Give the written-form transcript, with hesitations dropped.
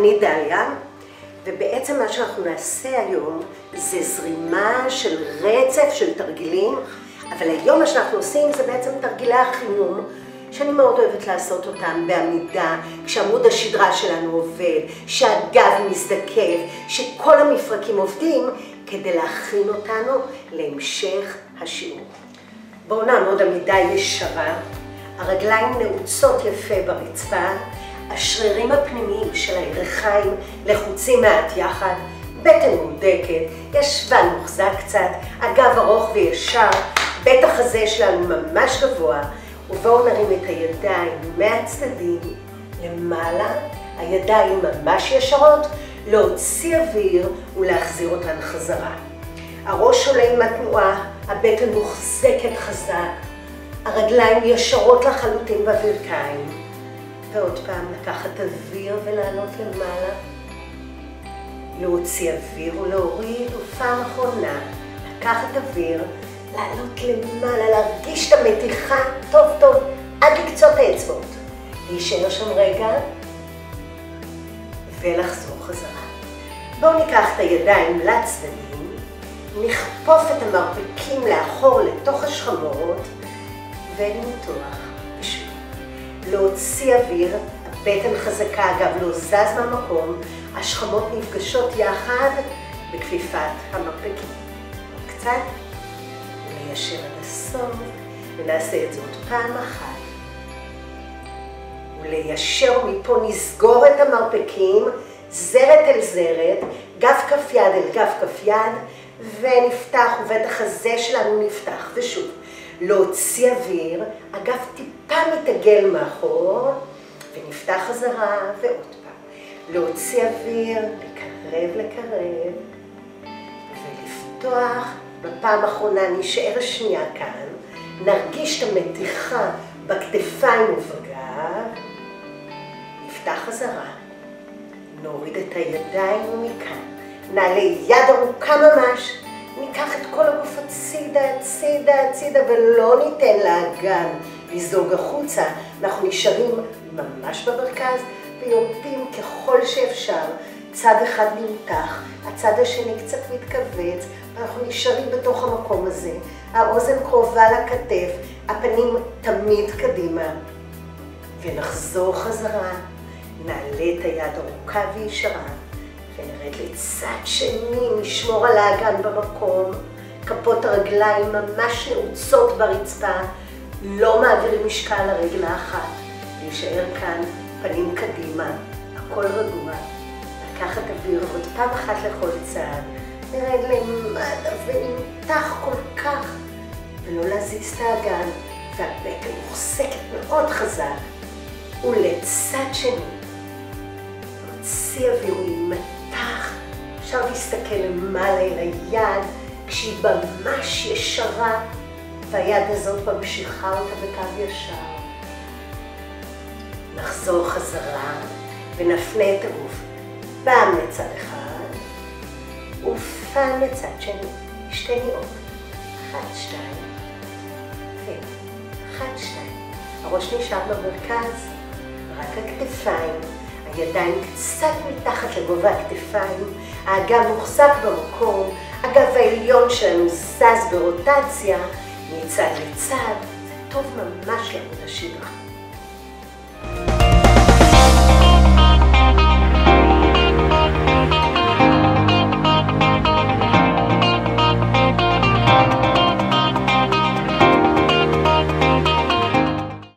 אני דליה, ובעצם מה שאנחנו נעשה היום זה זרימה של רצף של תרגילים, אבל היום מה שאנחנו עושים זה בעצם תרגילי החימום, שאני מאוד אוהבת לעשות אותם בעמידה, כשעמוד השדרה שלנו עובד, שהגב מזדקף, שכל המפרקים עובדים, כדי להכין אותנו להמשך השיעור. בואו נעמוד עמידה ישרה, הרגליים נעוצות יפה ברצפה, השרירים הפנימיים של הירכיים לחוצים מעט יחד, בטן מודקת, ישבן מוחזק קצת, הגב ארוך וישר, בית החזה שלנו ממש גבוה, ובואו נרים את הידיים מהצדדים למעלה, הידיים ממש ישרות, להוציא אוויר ולהחזיר אותן חזרה. הראש עולה עם התנועה, הבטן מוחזקת חזק, הרגליים ישרות לחלוטין בברכיים. ועוד פעם לקחת אוויר ולעלות למעלה, להוציא אוויר ולהוריד, ופעם אחרונה לקחת אוויר, לעלות למעלה, להרגיש את המתיחה טוב טוב עד לקצות האצבעות. להישאר שם רגע ולחזור חזרה. בואו ניקח את הידיים לצדדים, נכפוף את המרפקים לאחור לתוך השכמות ונמתוח ושוב. להוציא אוויר, הבטן חזקה, הגב לא זז מהמקום, השכמות נפגשות יחד בכפיפת המרפקים. עוד קצת, וליישר עד הסוף, ונעשה את זה עוד פעם אחת. וליישר מפה נסגור את המרפקים, זרת אל זרת, גב כף יד אל גב כף יד, ונפתח, ובית החזה שלנו נפתח. ושוב, להוציא אוויר, הגב טיפה מתעגל מאחור, ונפתח חזרה, ועוד פעם. להוציא אוויר, לקרב, ולפתוח. בפעם האחרונה נשאר שנייה כאן, נרגיש את המתיחה בכתפיים ובגב, נפתח חזרה, נוריד את הידיים ומכאן, נעלה יד ארוכה ממש, ניקח את כל הגוף הצידה, ולא ניתן לאגן לזוג החוצה, אנחנו נשארים ממש במרכז ויורדים ככל שאפשר, צד אחד נמתח, הצד השני קצת מתכווץ, ואנחנו נשארים בתוך המקום הזה, האוזן קרובה לכתף, הפנים תמיד קדימה, ונחזור חזרה, נעלה את היד ארוכה וישרה, ונרד לצד שני, נשמור על האגן במקום, כפות הרגליים ממש נעוצות ברצפה, לא מעבירים משקל לרגל האחת, להישאר כאן, פנים קדימה, הכל רגוע, לקחת אוויר עוד פעם אחת לכל צד, נרד למטה ונמתח כל כך, ולא להזיז את האגן, והבטן מוחזקת מאוד חזק, ולצד שני, להוציא אוויר ולמתח, אפשר להסתכל למעלה אל היד, כשהיא ממש ישרה, והיד הזאת ממשיכה אותה בקו ישר. נחזור חזרה ונפנה את הגוף, פעם לצד אחד, ופעם לצד שני, שתי נאות, 1, 2, ו1, 2. הראש נשאר במרכז, רק הכתפיים, הידיים קצת מתחת לגובה הכתפיים, האגן מוחזק במקום, הגב העליון שלנו זז ברוטציה, מצד לצד, זה טוב ממש לעמוד השדרה.